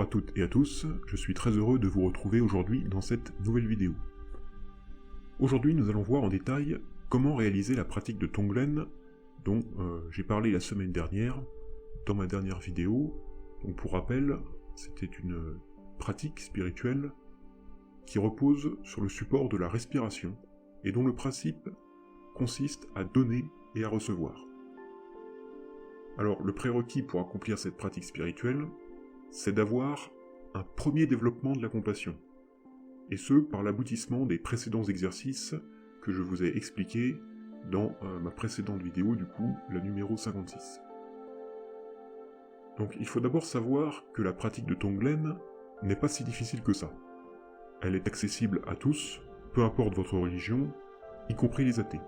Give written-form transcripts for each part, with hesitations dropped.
Bonjour à toutes et à tous, je suis très heureux de vous retrouver aujourd'hui dans cette nouvelle vidéo. Aujourd'hui nous allons voir en détail comment réaliser la pratique de Tonglen dont j'ai parlé la semaine dernière dans ma dernière vidéo. Donc pour rappel, c'était une pratique spirituelle qui repose sur le support de la respiration et dont le principe consiste à donner et à recevoir. Alors le prérequis pour accomplir cette pratique spirituelle, c'est d'avoir un premier développement de la compassion, et ce par l'aboutissement des précédents exercices que je vous ai expliqués dans ma précédente vidéo, du coup, la numéro 56. Donc il faut d'abord savoir que la pratique de Tonglen n'est pas si difficile que ça. Elle est accessible à tous, peu importe votre religion, y compris les athées.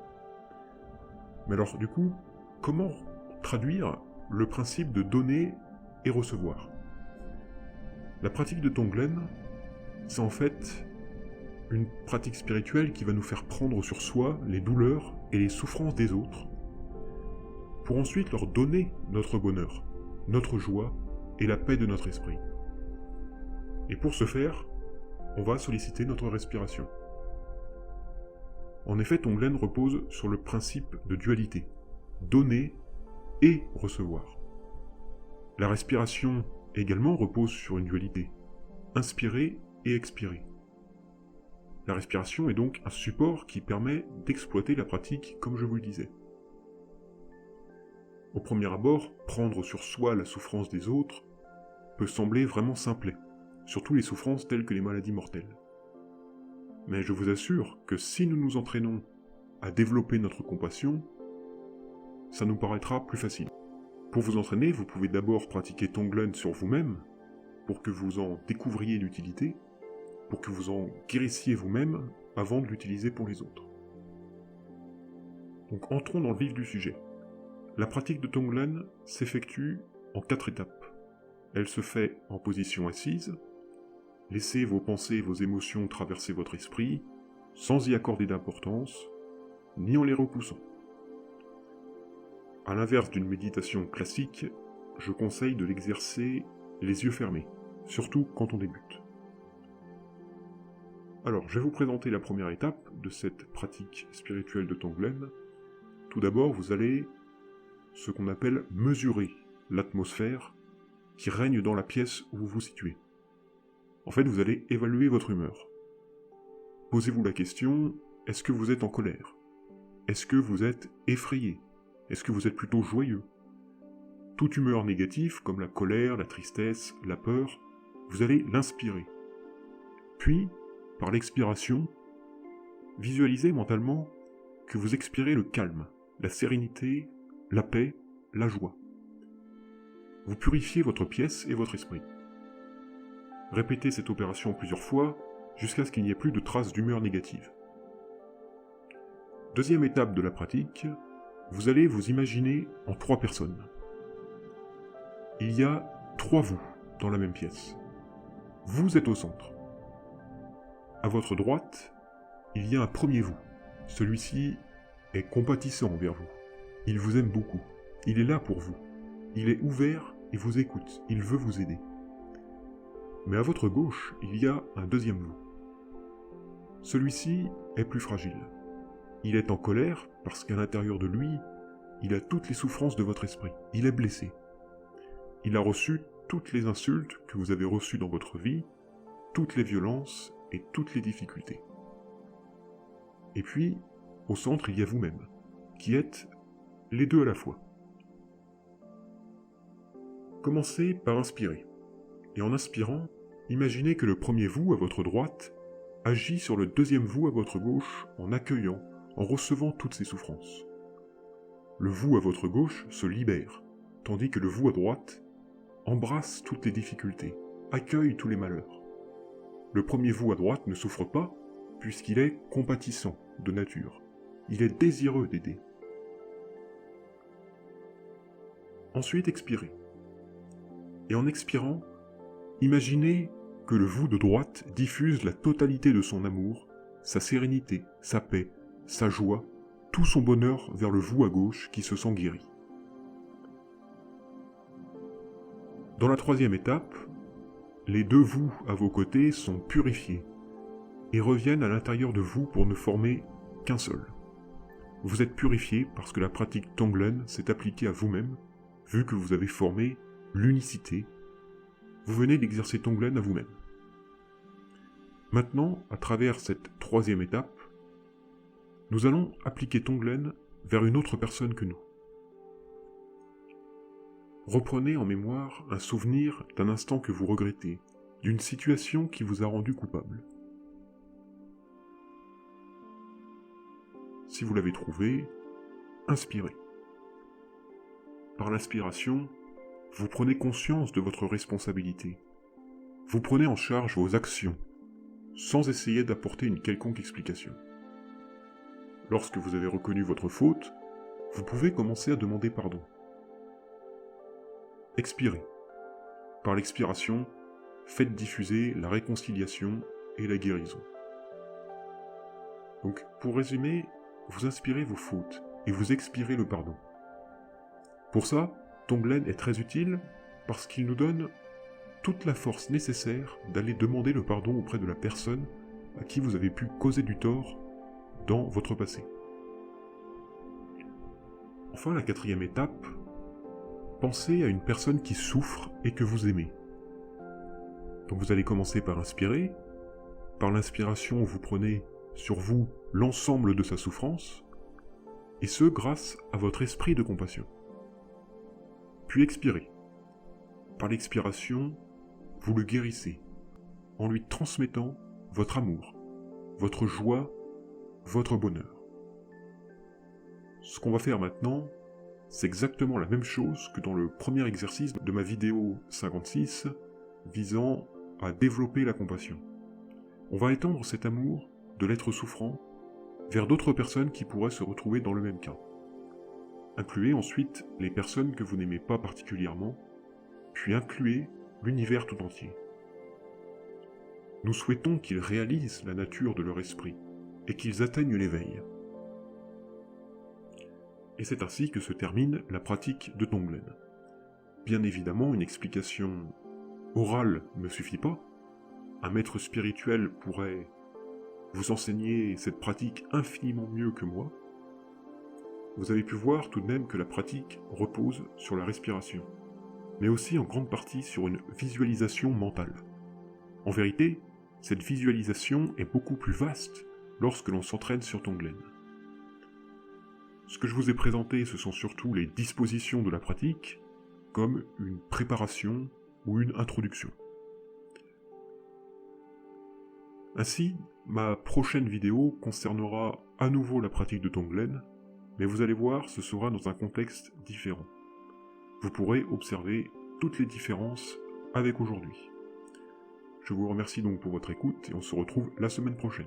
Mais alors du coup, comment traduire le principe de donner et recevoir ? La pratique de Tonglen, c'est en fait une pratique spirituelle qui va nous faire prendre sur soi les douleurs et les souffrances des autres, pour ensuite leur donner notre bonheur, notre joie et la paix de notre esprit. Et pour ce faire, on va solliciter notre respiration. En effet, Tonglen repose sur le principe de dualité, donner et recevoir. La respiration également repose sur une dualité, inspirer et expirer. La respiration est donc un support qui permet d'exploiter la pratique comme je vous le disais. Au premier abord, prendre sur soi la souffrance des autres peut sembler vraiment simplet, surtout les souffrances telles que les maladies mortelles. Mais je vous assure que si nous nous entraînons à développer notre compassion, ça nous paraîtra plus facile. Pour vous entraîner, vous pouvez d'abord pratiquer Tonglen sur vous-même, pour que vous en découvriez l'utilité, pour que vous en guérissiez vous-même avant de l'utiliser pour les autres. Donc entrons dans le vif du sujet. La pratique de Tonglen s'effectue en 4 étapes. Elle se fait en position assise. Laissez vos pensées et vos émotions traverser votre esprit, sans y accorder d'importance, ni en les repoussant. À l'inverse d'une méditation classique, je conseille de l'exercer les yeux fermés, surtout quand on débute. Alors, je vais vous présenter la première étape de cette pratique spirituelle de Tonglen. Tout d'abord, vous allez ce qu'on appelle mesurer l'atmosphère qui règne dans la pièce où vous vous situez. En fait, vous allez évaluer votre humeur. Posez-vous la question, est-ce que vous êtes en colère ? Est-ce que vous êtes effrayé ? Est-ce que vous êtes plutôt joyeux ? Toute humeur négative, comme la colère, la tristesse, la peur, vous allez l'inspirer. Puis, par l'expiration, visualisez mentalement que vous expirez le calme, la sérénité, la paix, la joie. Vous purifiez votre pièce et votre esprit. Répétez cette opération plusieurs fois, jusqu'à ce qu'il n'y ait plus de traces d'humeur négative. Deuxième étape de la pratique, vous allez vous imaginer en 3 personnes. Il y a 3 vous dans la même pièce. Vous êtes au centre. À votre droite, il y a un premier vous. Celui-ci est compatissant envers vous. Il vous aime beaucoup. Il est là pour vous. Il est ouvert et vous écoute. Il veut vous aider. Mais à votre gauche, il y a un deuxième vous. Celui-ci est plus fragile. Il est en colère parce qu'à l'intérieur de lui, il a toutes les souffrances de votre esprit. Il est blessé. Il a reçu toutes les insultes que vous avez reçues dans votre vie, toutes les violences et toutes les difficultés. Et puis, au centre, il y a vous-même, qui êtes les deux à la fois. Commencez par inspirer. Et en inspirant, imaginez que le premier vous à votre droite agit sur le deuxième vous à votre gauche en accueillant, en recevant toutes ces souffrances. Le vous à votre gauche se libère, tandis que le vous à droite embrasse toutes les difficultés, accueille tous les malheurs. Le premier vous à droite ne souffre pas, puisqu'il est compatissant de nature. Il est désireux d'aider. Ensuite, expirez. Et en expirant, imaginez que le vous de droite diffuse la totalité de son amour, sa sérénité, sa paix, sa joie, tout son bonheur vers le vous à gauche qui se sent guéri. Dans la troisième étape, les deux vous à vos côtés sont purifiés et reviennent à l'intérieur de vous pour ne former qu'un seul. Vous êtes purifié parce que la pratique Tonglen s'est appliquée à vous-même, vu que vous avez formé l'unicité. Vous venez d'exercer Tonglen à vous-même. Maintenant, à travers cette troisième étape, nous allons appliquer Tonglen vers une autre personne que nous. Reprenez en mémoire un souvenir d'un instant que vous regrettez, d'une situation qui vous a rendu coupable. Si vous l'avez trouvé, inspirez. Par l'inspiration, vous prenez conscience de votre responsabilité. Vous prenez en charge vos actions, sans essayer d'apporter une quelconque explication. Lorsque vous avez reconnu votre faute, vous pouvez commencer à demander pardon. Expirez. Par l'expiration, faites diffuser la réconciliation et la guérison. Donc, pour résumer, vous inspirez vos fautes et vous expirez le pardon. Pour ça, Tonglen est très utile parce qu'il nous donne toute la force nécessaire d'aller demander le pardon auprès de la personne à qui vous avez pu causer du tort dans votre passé. Enfin, la quatrième étape, pensez à une personne qui souffre et que vous aimez. Donc vous allez commencer par inspirer. Par l'inspiration, vous prenez sur vous l'ensemble de sa souffrance, et ce grâce à votre esprit de compassion. Puis expirez. Par l'expiration, vous le guérissez, en lui transmettant votre amour, votre joie, votre bonheur. Ce qu'on va faire maintenant, c'est exactement la même chose que dans le premier exercice de ma vidéo 56, visant à développer la compassion. On va étendre cet amour de l'être souffrant vers d'autres personnes qui pourraient se retrouver dans le même cas. Incluez ensuite les personnes que vous n'aimez pas particulièrement, puis incluez l'univers tout entier. Nous souhaitons qu'ils réalisent la nature de leur esprit et qu'ils atteignent l'éveil. Et c'est ainsi que se termine la pratique de Tonglen. Bien évidemment, une explication orale ne suffit pas. Un maître spirituel pourrait vous enseigner cette pratique infiniment mieux que moi. Vous avez pu voir tout de même que la pratique repose sur la respiration, mais aussi en grande partie sur une visualisation mentale. En vérité, cette visualisation est beaucoup plus vaste lorsque l'on s'entraîne sur Tonglen. Ce que je vous ai présenté, ce sont surtout les dispositions de la pratique, comme une préparation ou une introduction. Ainsi, ma prochaine vidéo concernera à nouveau la pratique de Tonglen, mais vous allez voir, ce sera dans un contexte différent. Vous pourrez observer toutes les différences avec aujourd'hui. Je vous remercie donc pour votre écoute et on se retrouve la semaine prochaine.